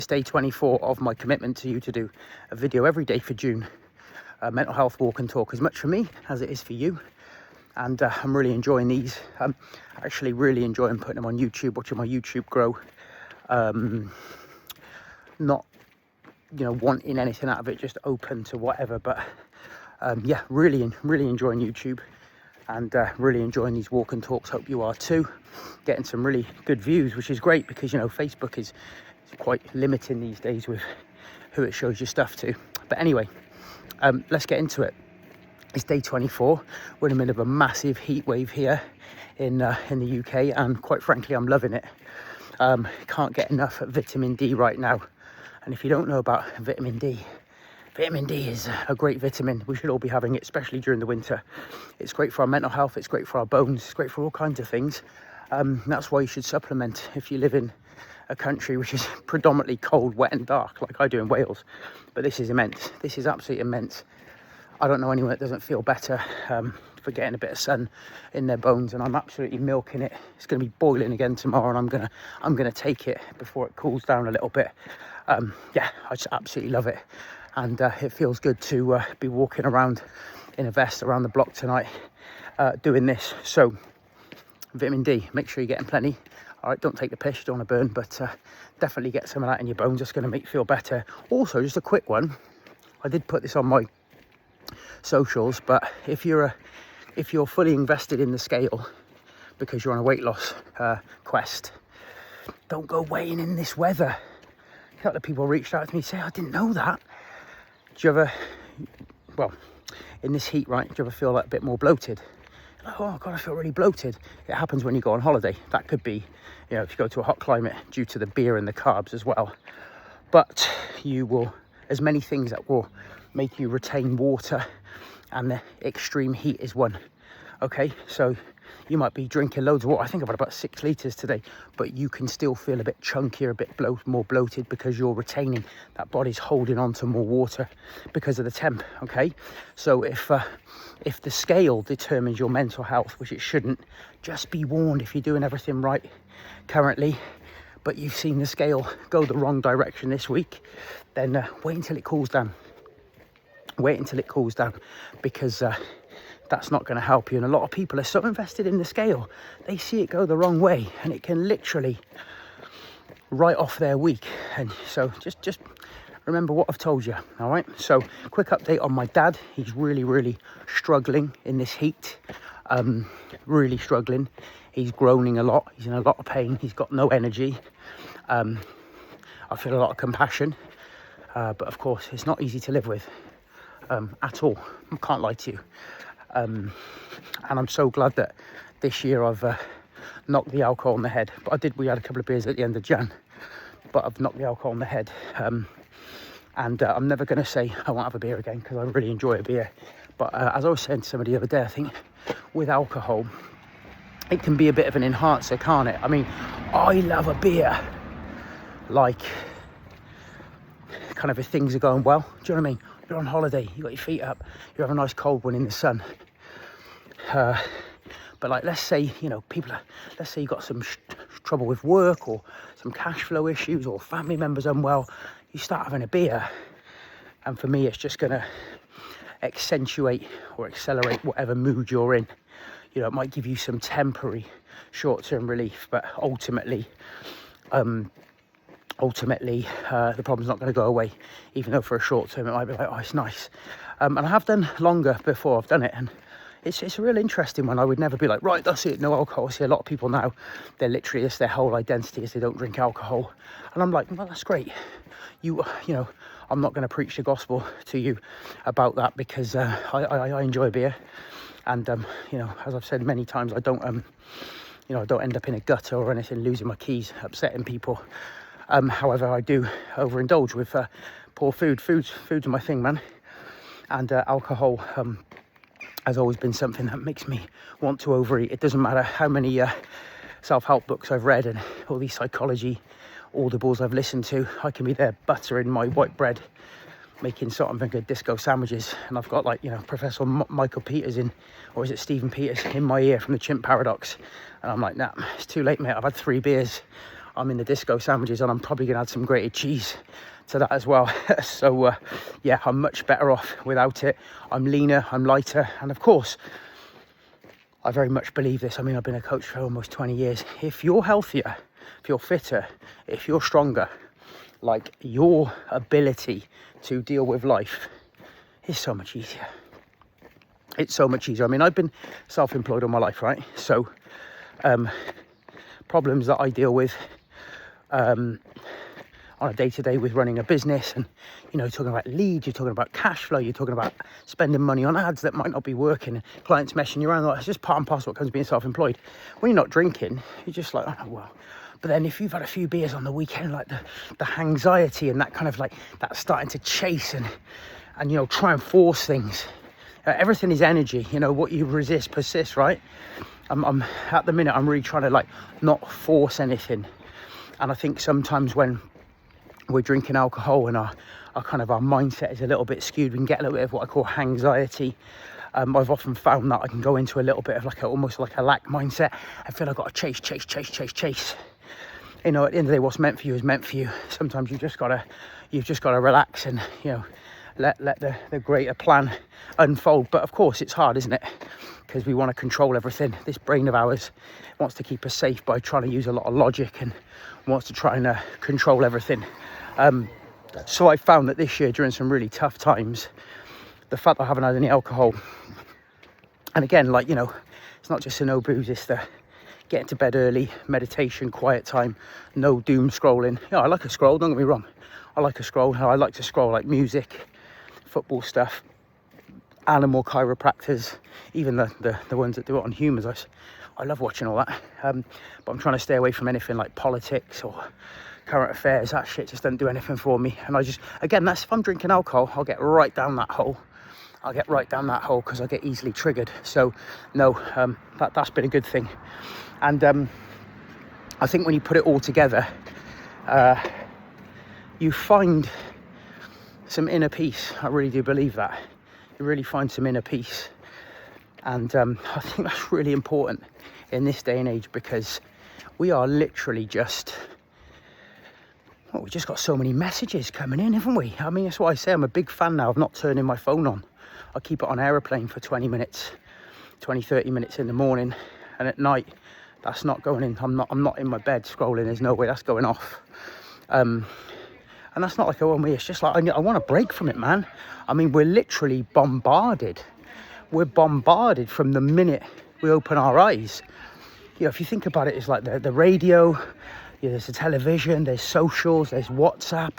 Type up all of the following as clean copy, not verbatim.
It's day 24 of my commitment to you to do a video every day for June. Mental health walk and talk, as much for me as it is for you. And I'm really enjoying these. Actually really enjoying putting them on YouTube, watching my YouTube grow. Not, wanting anything out of it, just open to whatever. But yeah, really enjoying YouTube. And really enjoying these walk and talks. Hope you are too. Getting some really good views, which is great because Facebook is quite limiting these days with who it shows your stuff to. But anyway, let's get into it. It's day 24. We're in the middle of a massive heat wave here in the UK, and quite frankly, I'm loving it. Can't get enough vitamin D right now. And if you don't know about vitamin D is a great vitamin. We should all be having it, especially during the winter. It's great for our mental health, it's great for our bones, it's great for all kinds of things. That's why you should supplement if you live in a country which is predominantly cold, wet and dark, like I do in Wales. But this is immense. This is absolutely immense. I don't know anyone that doesn't feel better for getting a bit of sun in their bones, and I'm absolutely milking it. It's going to be boiling again tomorrow, and I'm gonna take it before it cools down a little bit. Yeah, I just absolutely love it, and it feels good to be walking around in a vest around the block tonight doing this. So vitamin D, make sure you're getting plenty. All right, don't take the piss, you don't want to burn, but definitely get some of that in your bones. It's going to make you feel better. Also, just a quick one, I did put this on my socials, but if you're fully invested in the scale because you're on a weight loss quest, don't go weighing in this weather. A couple of people reached out to me saying, I didn't know that. Do you ever, well, in this heat, right, do you ever feel like a bit more bloated? Like, oh God, I feel really bloated. It happens when you go on holiday. That could be, if you go to a hot climate due to the beer and the carbs as well. But there's many things that will make you retain water, and the extreme heat is one. Okay, so you might be drinking loads of water. I think I've had about 6 litres today, but you can still feel a bit chunkier, a bit more bloated, because you're retaining, that body's holding on to more water because of the temp. Okay, so if the scale determines your mental health, which it shouldn't, just be warned if you're doing everything right currently, but you've seen the scale go the wrong direction this week, then wait until it cools down. Wait until it cools down, because that's not going to help you. And a lot of people are so invested in the scale, they see it go the wrong way, and it can literally write off their week. And so just remember what I've told you. All right, so quick update on my dad. He's really struggling in this heat, really struggling. He's groaning a lot, he's in a lot of pain, he's got no energy. I feel a lot of compassion, but of course it's not easy to live with at all. I can't lie to you. And I'm so glad that this year I've knocked the alcohol on the head. But we had a couple of beers at the end of Jan, but I've knocked the alcohol on the head. And I'm never going to say I won't have a beer again, because I really enjoy a beer. But as I was saying to somebody the other day, I think with alcohol, it can be a bit of an enhancer, can't it? I mean, I love a beer, like, kind of if things are going well. Do you know what I mean? You're on holiday, you got your feet up, you have a nice cold one in the sun. But like, let's say, let's say you got some trouble with work, or some cash flow issues, or family members unwell. You start having a beer, and for me, it's just gonna accentuate or accelerate whatever mood you're in. It might give you some temporary short-term relief, but ultimately the problem's not going to go away, even though for a short term it might be like, oh, it's nice. And I have done longer before I've done it, and it's a real interesting one. I would never be like, right, that's it, no alcohol. I see a lot of people now, they're literally, it's their whole identity is they don't drink alcohol. And I'm like, well, that's great. I'm not going to preach the gospel to you about that, because I enjoy beer. And, as I've said many times, I don't end up in a gutter or anything, losing my keys, upsetting people. However, I do overindulge with poor food. Food's my thing, man. And alcohol has always been something that makes me want to overeat. It doesn't matter how many self-help books I've read and all these psychology audibles I've listened to. I can be there buttering my white bread, making salt and vinegar disco sandwiches, and I've got Professor Michael Peters or is it Stephen Peters in my ear from the Chimp Paradox, and I'm like, nah, it's too late, mate. I've had 3 beers. I'm in the disco sandwiches, and I'm probably going to add some grated cheese to that as well. So yeah, I'm much better off without it. I'm leaner, I'm lighter, and of course, I very much believe this. I mean, I've been a coach for almost 20 years. If you're healthier, if you're fitter, if you're stronger, like, your ability to deal with life is so much easier. It's so much easier. I mean, I've been self-employed all my life, right? So problems that I deal with on a day-to-day with running a business, and, you know, talking about leads, you're talking about cash flow, you're talking about spending money on ads that might not be working, clients messing you around. Like, it's just part and parcel of what comes to being self-employed. When you're not drinking, you're just like, oh, well. But then if you've had a few beers on the weekend, like the anxiety and that kind of, like, that starting to chase and you know, try and force things. Everything is energy. You know, what you resist persists, right? I'm at the minute, I'm really trying to, like, not force anything. And I think sometimes when we're drinking alcohol and our mindset is a little bit skewed, we can get a little bit of what I call anxiety. I've often found that I can go into a little bit of almost like a lack mindset. I feel I've got to chase. You know, at the end of the day, what's meant for you is meant for you. Sometimes you've just got to relax and, you know, let the greater plan unfold. But of course, it's hard, isn't it? Because we want to control everything. This brain of ours wants to keep us safe by trying to use a lot of logic and wants to try and control everything. So I found that this year, during some really tough times, the fact that I haven't had any alcohol, and again, like, you know, it's not just a no booze, it's the getting to bed early, meditation, quiet time, no doom scrolling. Yeah, I like a scroll, don't get me wrong. I like a scroll. I like to scroll, like, music, football stuff, animal chiropractors, even the ones that do it on humans. I love watching all that. But I'm trying to stay away from anything like politics or current affairs. That shit just doesn't do anything for me. And again, that's, if I'm drinking alcohol, I'll get right down that hole. Because I get easily triggered. So no, that's been a good thing. And I think when you put it all together, you find some inner peace. I really do believe that. You really find some inner peace. And I think that's really important in this day and age, because we are literally just, we just got so many messages coming in, haven't we? I mean, that's why I say I'm a big fan now of not turning my phone on. I keep it on aeroplane for 20 minutes, 30 minutes in the morning, and at night, that's not going in. I'm not in my bed scrolling. There's no way that's going off. And that's not like a one way. It's just like, I want a break from it, man. I mean, we're literally bombarded. We're bombarded from the minute we open our eyes. You know, if you think about it, it's like the radio, there's the television, there's socials, there's WhatsApp,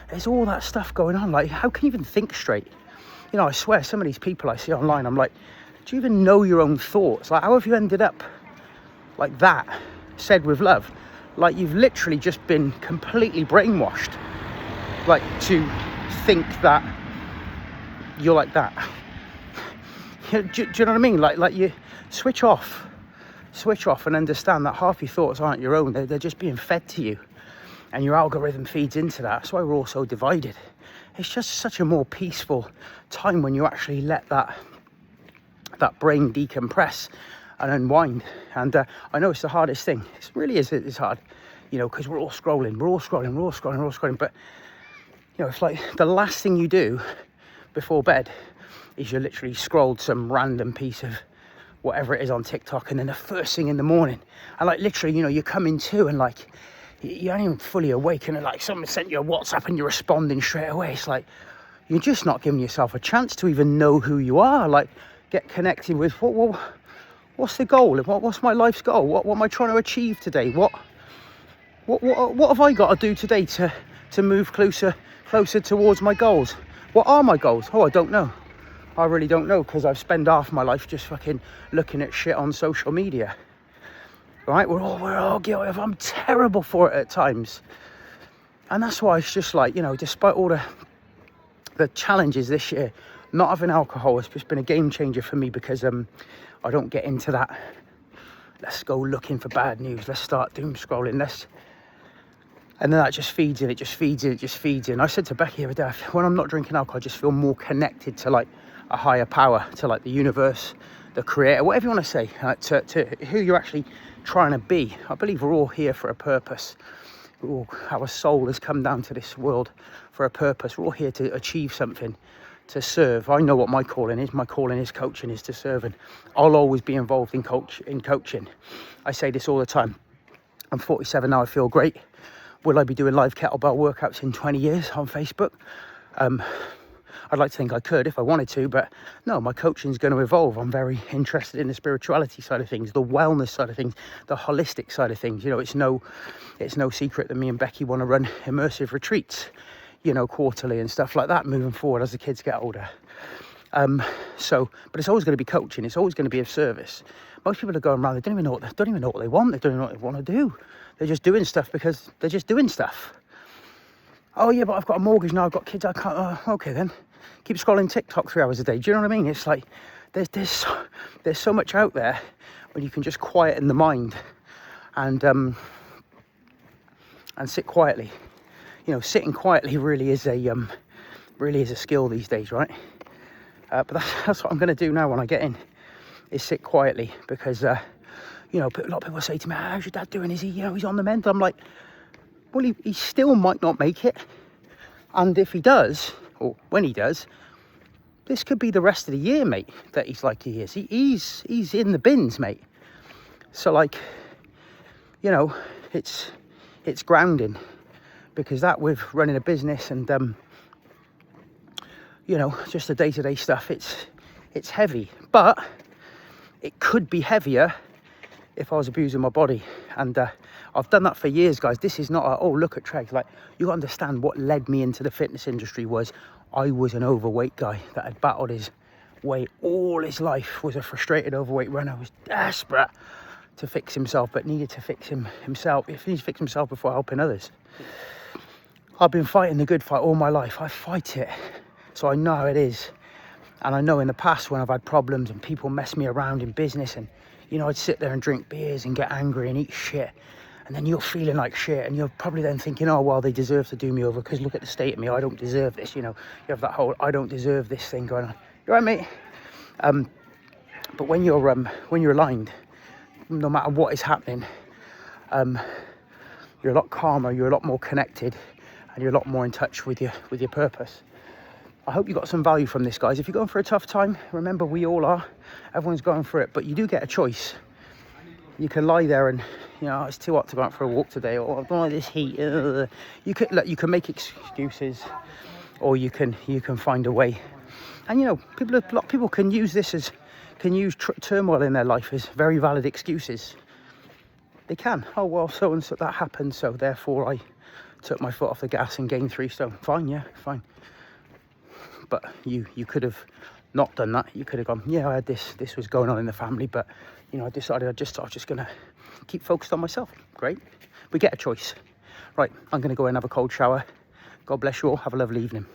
there's all that stuff going on. Like, how can you even think straight? You know, I swear, some of these people I see online, I'm like, do you even know your own thoughts? Like, how have you ended up like that, said with love? Like, you've literally just been completely brainwashed, like, to think that you're like that. Do you know what I mean? Like you switch off and understand that half your thoughts aren't your own. They're just being fed to you, and your algorithm feeds into that. That's why we're all so divided. It's just such a more peaceful time when you actually let that brain decompress and unwind. And I know it's the hardest thing. It really is. It's hard, you know, because we're all scrolling. But, you know, it's like the last thing you do before bed is you literally scrolled some random piece of whatever it is on TikTok, and then the first thing in the morning, and like literally, you know, you're coming to, and like you aren't even fully awake, and like someone sent you a WhatsApp and you're responding straight away. It's like you're just not giving yourself a chance to even know who you are. Like, get connected with what's the goal? What's my life's goal? What am I trying to achieve today? What have I got to do today to move closer towards my goals? What are my goals? Oh, I don't know. I really don't know, because I've spent half my life just fucking looking at shit on social media. Right? We're all guilty of. I'm terrible for it at times. And that's why it's just like, you know, despite all the challenges this year, not having alcohol has just been a game changer for me, because I don't get into that, let's go looking for bad news, let's start doom scrolling, and then that just feeds in. I said to Becky the other day, when I'm not drinking alcohol, I just feel more connected to like a higher power, to like the universe, the creator, whatever you want to say, to who you're actually trying to be. I believe we're all here for a purpose. our soul has come down to this world for a purpose. We're all here to achieve something, to serve. I know what my calling is. My calling is coaching, is to serve, and I'll always be involved in coaching. I say this all the time. I'm 47 now. I feel great. Will I be doing live kettlebell workouts in 20 years on Facebook? I'd like to think I could if I wanted to, but no, my coaching is going to evolve. I'm very interested in the spirituality side of things, the wellness side of things, the holistic side of things. You know, it's no secret that me and Becky want to run immersive retreats, you know, quarterly and stuff like that moving forward as the kids get older. But it's always going to be coaching. It's always going to be of service. Most people are going around, they don't even know what they want. They don't even know what they want to do. They're just doing stuff because they're just doing stuff. Oh yeah, but I've got a mortgage now, I've got kids, I can't, okay then. Keep scrolling TikTok 3 hours a day. Do you know what I mean? It's like, there's so much out there when you can just quieten the mind and sit quietly. You know, sitting quietly really is a skill these days, right? But that's what I'm going to do now when I get in, is sit quietly, because you know, a lot of people say to me, how's your dad doing? Is he, you know, he's on the mend? I'm like, well, he still might not make it, and if he does, or when he does, this could be the rest of the year, mate, that he's like he is. He's in the bins, mate. So, like, you know, it's grounding, because that with running a business and you know, just the day-to-day stuff, it's heavy, but it could be heavier if I was abusing my body. And I've done that for years, guys. This is not a, oh, look at Treg. Like, you understand what led me into the fitness industry was I was an overweight guy that had battled his weight all his life, was a frustrated overweight runner, was desperate to fix himself, but needed to fix himself. If he needs to fix himself before helping others. I've been fighting the good fight all my life. I fight it, so I know how it is. And I know in the past when I've had problems and people mess me around in business, and you know, I'd sit there and drink beers and get angry and eat shit, and then you're feeling like shit, and you're probably then thinking, oh well, they deserve to do me over because look at the state of me, I don't deserve this. You know, you have that whole I don't deserve this thing going on. You right, mate? But when you're aligned, no matter what is happening, you're a lot calmer, you're a lot more connected, and you're a lot more in touch with your purpose. I hope you got some value from this, guys. If you're going through a tough time, remember, we all are. Everyone's going through it, but you do get a choice. You can lie there and, you know, it's too hot to go out for a walk today, or I don't like this heat. You can make excuses, or you can find a way. And you know, a lot of people can use turmoil in their life as very valid excuses. They can. Oh well, so and so that happened, so therefore I took my foot off the gas and gained 3 stone. Fine, yeah, fine. But you could have not done that. You could have gone, yeah, I had this was going on in the family, but you know, I decided I was just gonna keep focused on myself. Great. We get a choice. Right, I'm gonna go and have a cold shower. God bless you all. Have a lovely evening.